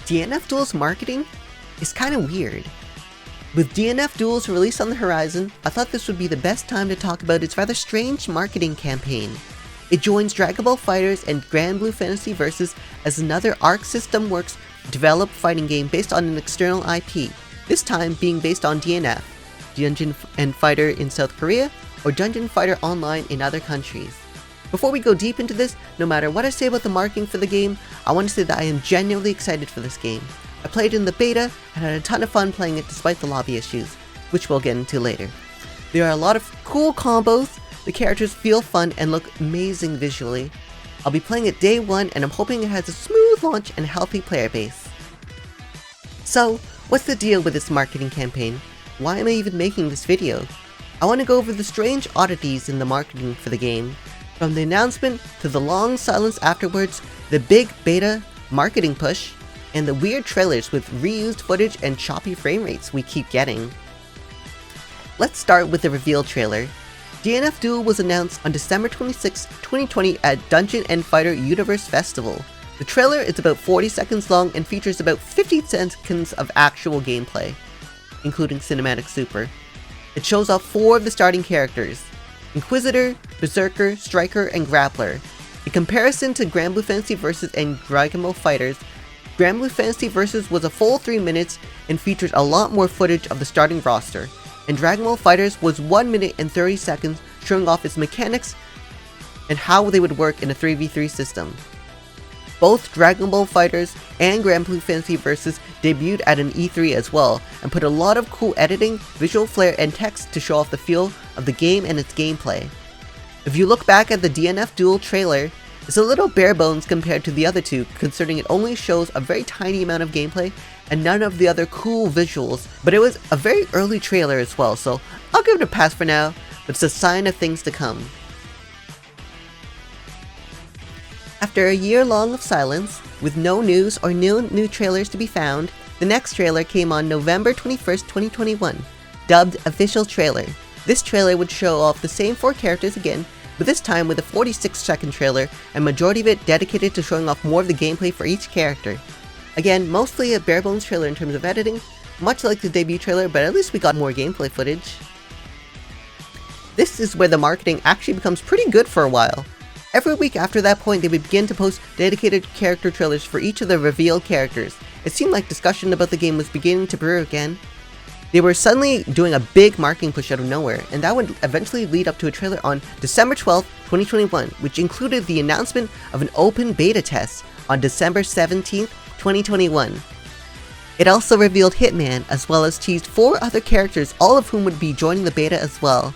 DNF Duel's marketing is kinda weird. With DNF Duel's release on the horizon, I thought this would be the best time to talk about its rather strange marketing campaign. It joins Dragon Ball FighterZ and Granblue Fantasy Versus as another Arc System Works developed fighting game based on an external IP, this time being based on DNF, Dungeon and Fighter in South Korea, or Dungeon Fighter Online in other countries. Before we go deep into this, no matter what I say about the marketing for the game, I want to say that I am genuinely excited for this game. I played in the beta and had a ton of fun playing it despite the lobby issues, which we'll get into later. There are a lot of cool combos, the characters feel fun and look amazing visually. I'll be playing it day one and I'm hoping it has a smooth launch and a healthy player base. So, what's the deal with this marketing campaign? Why am I even making this video? I want to go over the strange oddities in the marketing for the game. From the announcement to the long silence afterwards, the big beta marketing push, and the weird trailers with reused footage and choppy frame rates we keep getting. Let's start with the reveal trailer. DNF Duel was announced on December 26, 2020 at Dungeon and Fighter Universe Festival. The trailer is about 40 seconds long and features about 50 seconds of actual gameplay, including Cinematic Super. It shows off 4 of the starting characters: Inquisitor, Berserker, Striker, and Grappler. In comparison to Granblue Fantasy Versus and Dragon Ball FighterZ, Granblue Fantasy Versus was a full 3 minutes and features a lot more footage of the starting roster, and Dragon Ball FighterZ was 1 minute and 30 seconds showing off its mechanics and how they would work in a 3v3 system. Both Dragon Ball FighterZ and Granblue Fantasy Versus debuted at an E3 as well, and put a lot of cool editing, visual flair, and text to show off the feel of the game and its gameplay. If you look back at the DNF Duel trailer, it's a little bare bones compared to the other two, considering it only shows a very tiny amount of gameplay and none of the other cool visuals, but it was a very early trailer as well, so I'll give it a pass for now, but it's a sign of things to come. After a year long of silence, with no news or new trailers to be found, the next trailer came on November 21st, 2021, dubbed Official Trailer. This trailer would show off the same 4 characters again, but this time with a 46-second trailer, and majority of it dedicated to showing off more of the gameplay for each character. Again, mostly a bare bones trailer in terms of editing, much like the debut trailer, but at least we got more gameplay footage. This is where the marketing actually becomes pretty good for a while. Every week after that point, they would begin to post dedicated character trailers for each of the revealed characters. It seemed like discussion about the game was beginning to brew again. They were suddenly doing a big marketing push out of nowhere, and that would eventually lead up to a trailer on December 12th, 2021, which included the announcement of an open beta test on December 17th, 2021. It also revealed Hitman, as well as teased 4 other characters, all of whom would be joining the beta as well.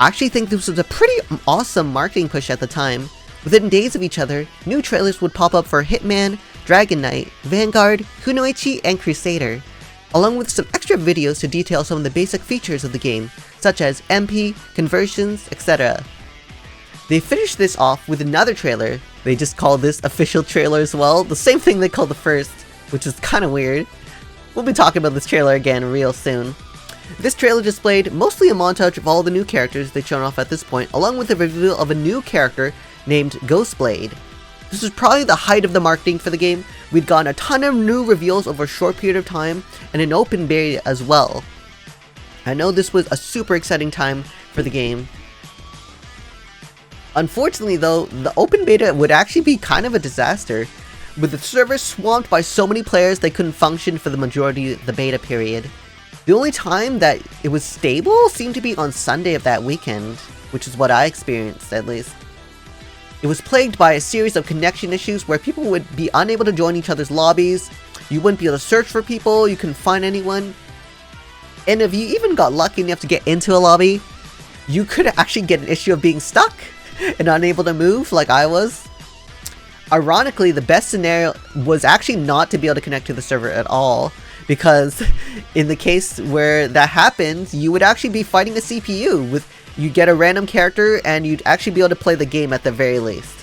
I actually think this was a pretty awesome marketing push at the time. Within days of each other, new trailers would pop up for Hitman, Dragon Knight, Vanguard, Kunoichi, and Crusader, along with some extra videos to detail some of the basic features of the game, such as MP, conversions, etc. They finished this off with another trailer. They just called this Official Trailer as well, the same thing they called the first, which is kinda weird. We'll be talking about this trailer again real soon. This trailer displayed mostly a montage of all the new characters they'd shown off at this point, along with the reveal of a new character named Ghostblade. This was probably the height of the marketing for the game. We'd gotten a ton of new reveals over a short period of time, and an open beta as well. I know this was a super exciting time for the game. Unfortunately though, the open beta would actually be kind of a disaster, with the server swamped by so many players they couldn't function for the majority of the beta period. The only time that it was stable seemed to be on Sunday of that weekend, which is what I experienced at least. It was plagued by a series of connection issues where people would be unable to join each other's lobbies, you wouldn't be able to search for people, you couldn't find anyone, and if you even got lucky enough to get into a lobby, you could actually get an issue of being stuck and unable to move like I was. Ironically, the best scenario was actually not to be able to connect to the server at all, because in the case where that happens, you would actually be fighting a CPU. You get a random character and you'd actually be able to play the game at the very least.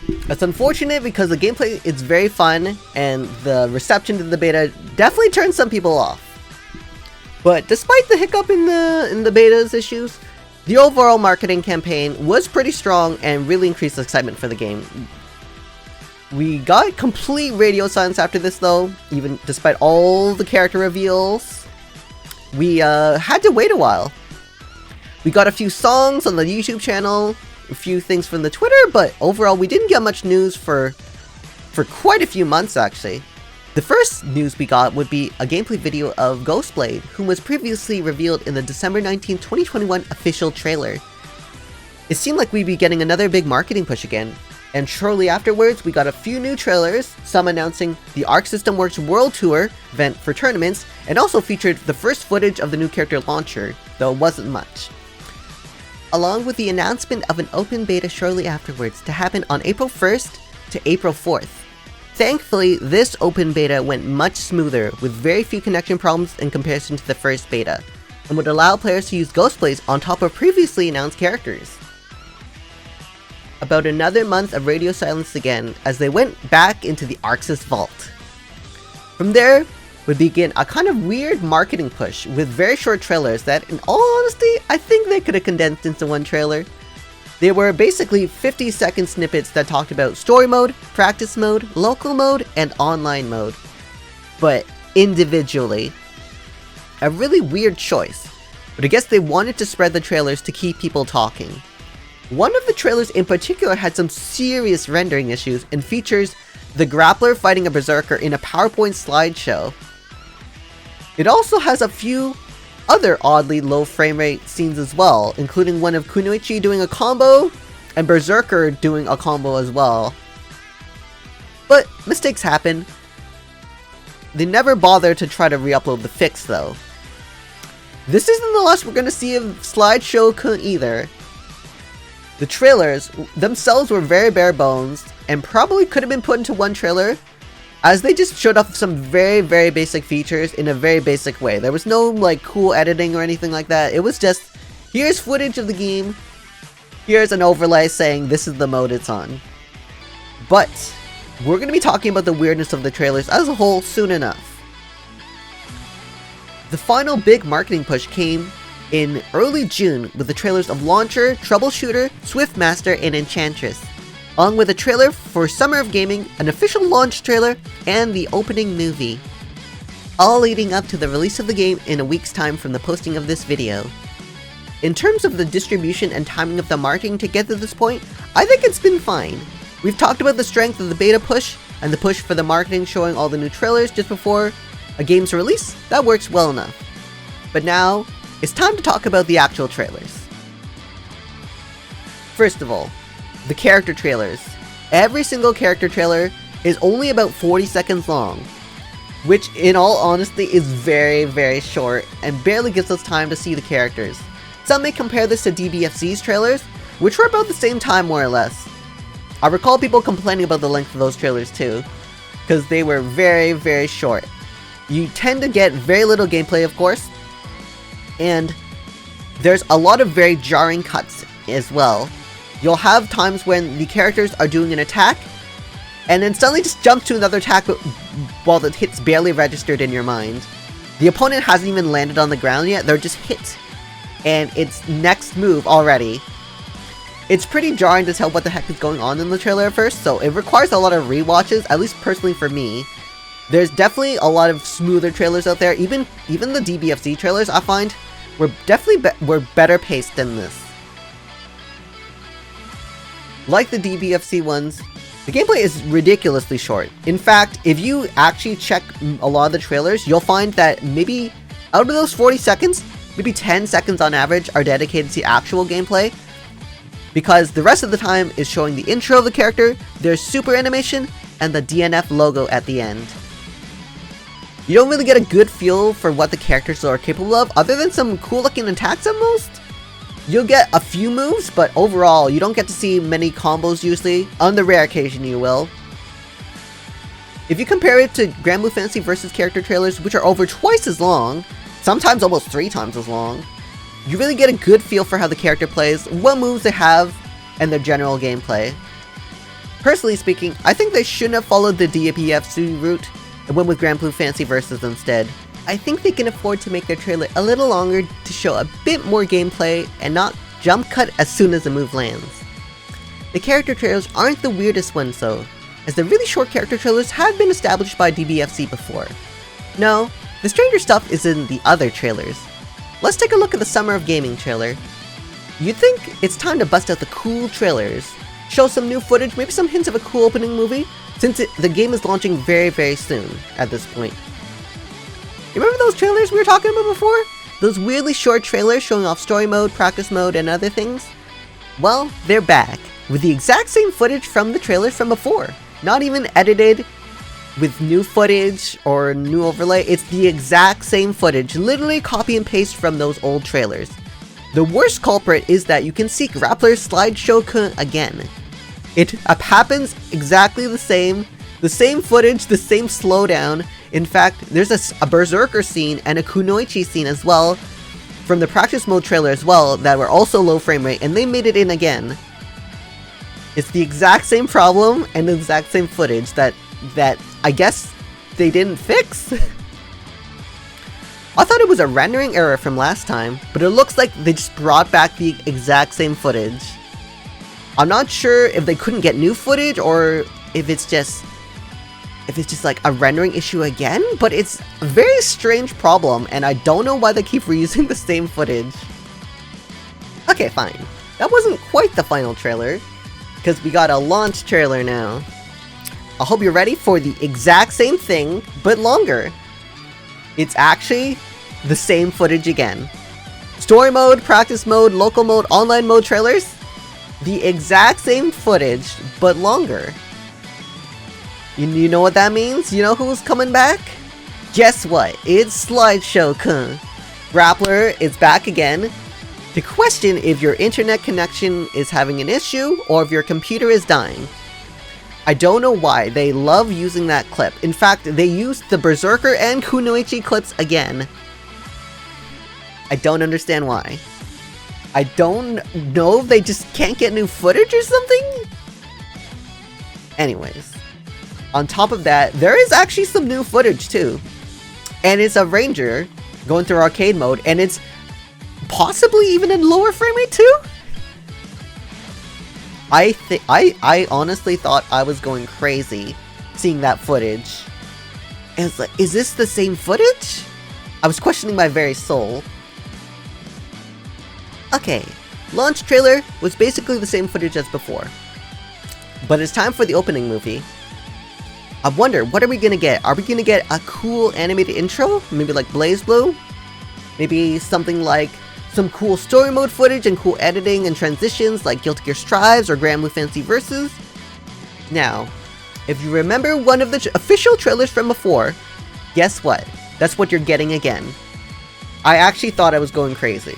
It's unfortunate because the gameplay is very fun and the reception to the beta definitely turned some people off. But despite the hiccup in the beta's issues, the overall marketing campaign was pretty strong and really increased excitement for the game. We got complete radio silence after this though, even despite all the character reveals. We had to wait a while. We got a few songs on the YouTube channel, a few things from the Twitter, but overall we didn't get much news for quite a few months actually. The first news we got would be a gameplay video of Ghostblade, whom was previously revealed in the December 19, 2021 official trailer. It seemed like we'd be getting another big marketing push again, and shortly afterwards we got a few new trailers, some announcing the Arc System Works World Tour event for tournaments, and also featured the first footage of the new character launcher, though it wasn't much. Along with the announcement of an open beta shortly afterwards to happen on April 1st to April 4th. Thankfully, this open beta went much smoother with very few connection problems in comparison to the first beta, and would allow players to use Ghostblades on top of previously announced characters. About another month of radio silence again as they went back into the Arxis vault. From there would begin a kind of weird marketing push with very short trailers that, in all honesty, I think they could have condensed into one trailer. They were basically 50-second snippets that talked about story mode, practice mode, local mode, and online mode. But individually. A really weird choice, but I guess they wanted to spread the trailers to keep people talking. One of the trailers in particular had some serious rendering issues and features the Grappler fighting a Berserker in a PowerPoint slideshow. It also has a few other oddly low frame rate scenes as well, including one of Kunoichi doing a combo, and Berserker doing a combo as well. But mistakes happen. They never bother to try to re-upload the fix though. This isn't the last we're gonna see of Slideshow-kun either. The trailers themselves were very bare bones, and probably could have been put into one trailer, as they just showed off some very basic features in a very basic way. There was no like cool editing or anything like that. It was just, here's footage of the game, here's an overlay saying this is the mode it's on. But we're going to be talking about the weirdness of the trailers as a whole soon enough. The final big marketing push came in early June with the trailers of Launcher, Troubleshooter, Swiftmaster, and Enchantress, along with a trailer for Summer of Gaming, an official launch trailer, and the opening movie. All leading up to the release of the game in a week's time from the posting of this video. In terms of the distribution and timing of the marketing to get to this point, I think it's been fine. We've talked about the strength of the beta push, and the push for the marketing showing all the new trailers just before a game's release. That works well enough. But now, it's time to talk about the actual trailers. First of all, the character trailers. Every single character trailer is only about 40 seconds long, which in all honesty is very short and barely gives us time to see the characters. Some may compare this to DBFZ's trailers, which were about the same time more or less. I recall people complaining about the length of those trailers too, because they were very short. You tend to get very little gameplay of course, and there's a lot of very jarring cuts as well. You'll have times when the characters are doing an attack, and then suddenly just jump to another attack while the hit's barely registered in your mind. The opponent hasn't even landed on the ground yet, they're just hit, and it's next move already. It's pretty jarring to tell what the heck is going on in the trailer at first, so it requires a lot of rewatches, at least personally for me. There's definitely a lot of smoother trailers out there, even the DBFZ trailers I find were definitely were better paced than this. Like the DBFC ones, the gameplay is ridiculously short. In fact, if you actually check a lot of the trailers, you'll find that maybe out of those 40 seconds, maybe 10 seconds on average are dedicated to actual gameplay, because the rest of the time is showing the intro of the character, their super animation, and the DNF logo at the end. You don't really get a good feel for what the characters are capable of, other than some cool looking attacks at most. You'll get a few moves, but overall, you don't get to see many combos usually. On the rare occasion, you will. If you compare it to Grand Blue Fantasy vs. character trailers, which are over twice as long, sometimes almost 3 times as long, you really get a good feel for how the character plays, what moves they have, and their general gameplay. Personally speaking, I think they shouldn't have followed the DBFC route and went with Grand Blue Fantasy vs. instead. I think they can afford to make their trailer a little longer to show a bit more gameplay and not jump cut as soon as a move lands. The character trailers aren't the weirdest ones though. as the really short character trailers have been established by DBFZ before. No, the stranger stuff is in the other trailers. Let's take a look at the Summer of Gaming trailer. You'd think it's time to bust out the cool trailers, show some new footage, maybe some hints of a cool opening movie, since the game is launching very soon at this point. You remember those trailers we were talking about before? Those weirdly short trailers showing off story mode, practice mode, and other things? Well, they're back, with the exact same footage from the trailers from before. Not even edited with new footage or new overlay, it's the exact same footage, literally copy and paste from those old trailers. The worst culprit is that you can see Grappler's slideshow again. It happens exactly the same footage, the same slowdown. In fact, there's a Berserker scene and a Kunoichi scene as well from the practice mode trailer as well that were also low frame rate, and they made it in again. It's the exact same problem and the exact same footage that I guess they didn't fix. I thought it was a rendering error from last time, but it looks like they just brought back the exact same footage. I'm not sure if they couldn't get new footage or if it's just like a rendering issue again, but it's a very strange problem, and I don't know why they keep reusing the same footage. Okay, fine. That wasn't quite the final trailer, because we got a launch trailer now. I hope you're ready for the exact same thing, but longer. It's actually the same footage again. Story mode, practice mode, local mode, online mode trailers. The exact same footage, but longer. You know what that means? You know who's coming back? Guess what? It's Slideshow-kun. Grappler is back again to question if your internet connection is having an issue or if your computer is dying. I don't know why they love using that clip. In fact, they used the Berserker and Kunoichi clips again. I don't understand why. I don't know if they just can't get new footage or something? Anyways. On top of that, there is actually some new footage too. And it's a ranger going through arcade mode, and it's possibly even in lower frame rate too? I honestly thought I was going crazy seeing that footage. And it's like, is this the same footage? I was questioning my very soul. Okay, launch trailer was basically the same footage as before. But it's time for the opening movie. I wonder, what are we gonna get? Are we gonna get a cool animated intro? Maybe like BlazBlue? Maybe something like some cool story mode footage and cool editing and transitions like Guilty Gear Strives or Granblue Fantasy Versus? Now, if you remember one of the official trailers from before, guess what? That's what you're getting again. I actually thought I was going crazy.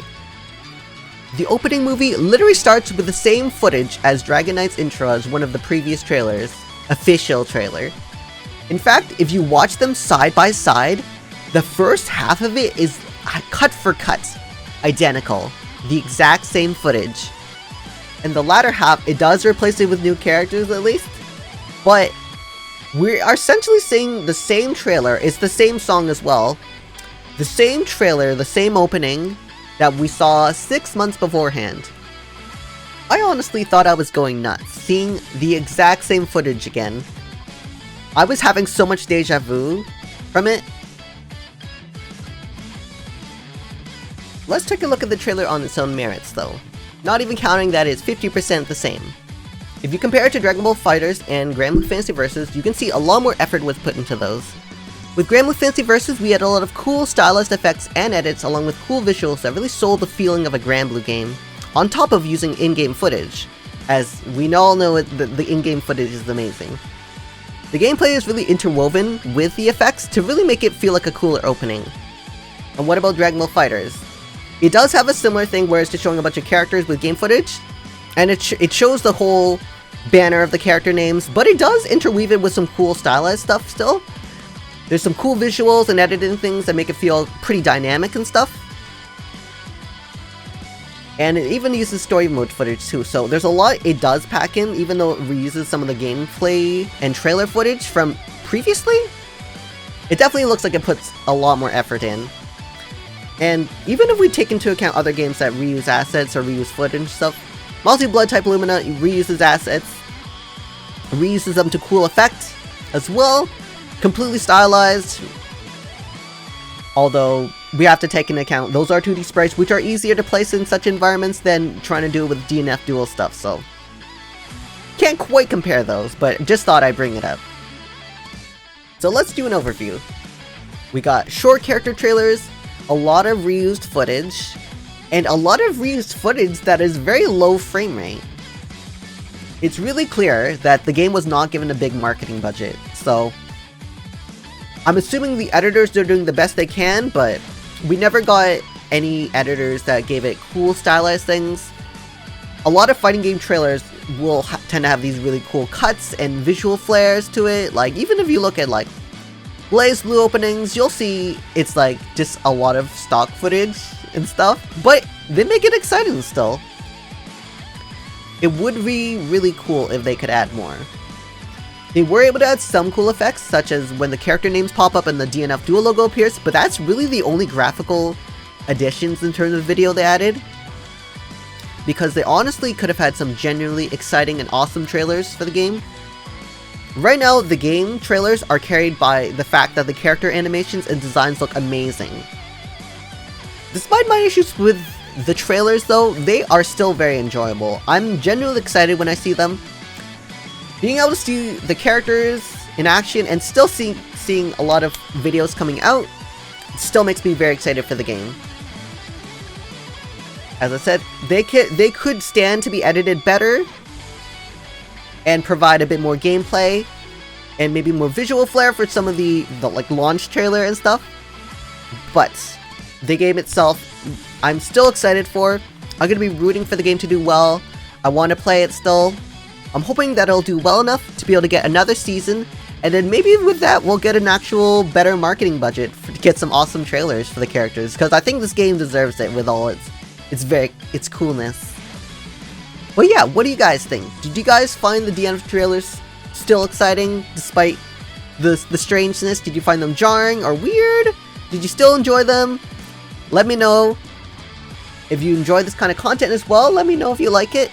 The opening movie literally starts with the same footage as Dragon Knight's intro as one of the previous trailers. Official trailer. In fact, if you watch them side by side, the first half of it is cut for cut identical. The exact same footage. And the latter half, it does replace it with new characters at least. But we are essentially seeing the same trailer. It's the same song as well. The same trailer, the same opening that we saw 6 months beforehand. I honestly thought I was going nuts, seeing the exact same footage again. I was having so much deja vu from it. Let's take a look at the trailer on its own merits though, not even counting that it's 50% the same. If you compare it to Dragon Ball FighterZ and Granblue Fantasy Versus, you can see a lot more effort was put into those. With Granblue Fantasy Versus, we had a lot of cool stylized effects and edits along with cool visuals that really sold the feeling of a Granblue game, on top of using in-game footage, as we all know the in-game footage is amazing. The gameplay is really interwoven with the effects to really make it feel like a cooler opening. And what about Dragon Ball FighterZ? It does have a similar thing where it's just showing a bunch of characters with game footage, and it shows the whole banner of the character names, but it does interweave it with some cool stylized stuff still. There's some cool visuals and editing things that make it feel pretty dynamic and stuff. And it even uses story mode footage too, so there's a lot it does pack in, even though it reuses some of the gameplay and trailer footage from previously. It definitely looks like it puts a lot more effort in. And even if we take into account other games that reuse assets or reuse footage and stuff, Multi-Blood Type Lumina reuses assets. reuses them to cool effect as well. Completely stylized. Although, we have to take into account, those are 2D sprites, which are easier to place in such environments than trying to do it with DNF Duel stuff, so... Can't quite compare those, but just thought I'd bring it up. So let's do an overview. We got short character trailers, a lot of reused footage, and a lot of reused footage that is very low frame rate. It's really clear that the game was not given a big marketing budget, so... I'm assuming the editors are doing the best they can, but we never got any editors that gave it cool stylized things. A lot of fighting game trailers will tend to have these really cool cuts and visual flares to it. Like, even if you look at, like, Blaze Blue openings, you'll see it's, like, just a lot of stock footage and stuff. But they make it exciting still. It would be really cool if they could add more. They were able to add some cool effects, such as when the character names pop up and the DNF Duel logo appears, but that's really the only graphical additions in terms of video they added. Because they honestly could have had some genuinely exciting and awesome trailers for the game. Right now, the game trailers are carried by the fact that the character animations and designs look amazing. Despite my issues with the trailers though, they are still very enjoyable. I'm genuinely excited when I see them. Being able to see the characters in action and still seeing a lot of videos coming out still makes me very excited for the game. As I said, they could stand to be edited better and provide a bit more gameplay and maybe more visual flair for some of the like launch trailer and stuff. But the game itself, I'm still excited for. I'm gonna be rooting for the game to do well. I want to play it still. I'm hoping that it'll do well enough to be able to get another season, and then maybe with that we'll get an actual better marketing budget to get some awesome trailers for the characters, because I think this game deserves it with all its coolness. But yeah, what do you guys think? Did you guys find the DNF trailers still exciting despite the strangeness? Did you find them jarring or weird? Did you still enjoy them? Let me know. If you enjoy this kind of content as well, let me know if you like it.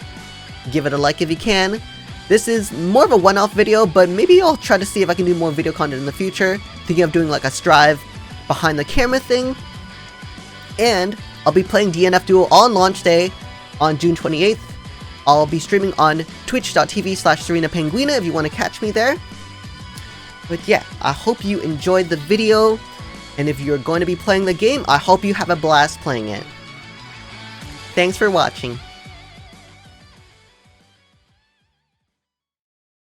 Give it a like if you can. This is more of a one-off video, but maybe I'll try to see if I can do more video content in the future. Thinking of doing like a Strive behind the camera thing. And I'll be playing DNF Duel on launch day on June 28th. I'll be streaming on twitch.tv/SerenaPenguina if you want to catch me there. But yeah, I hope you enjoyed the video. And if you're going to be playing the game, I hope you have a blast playing it. Thanks for watching.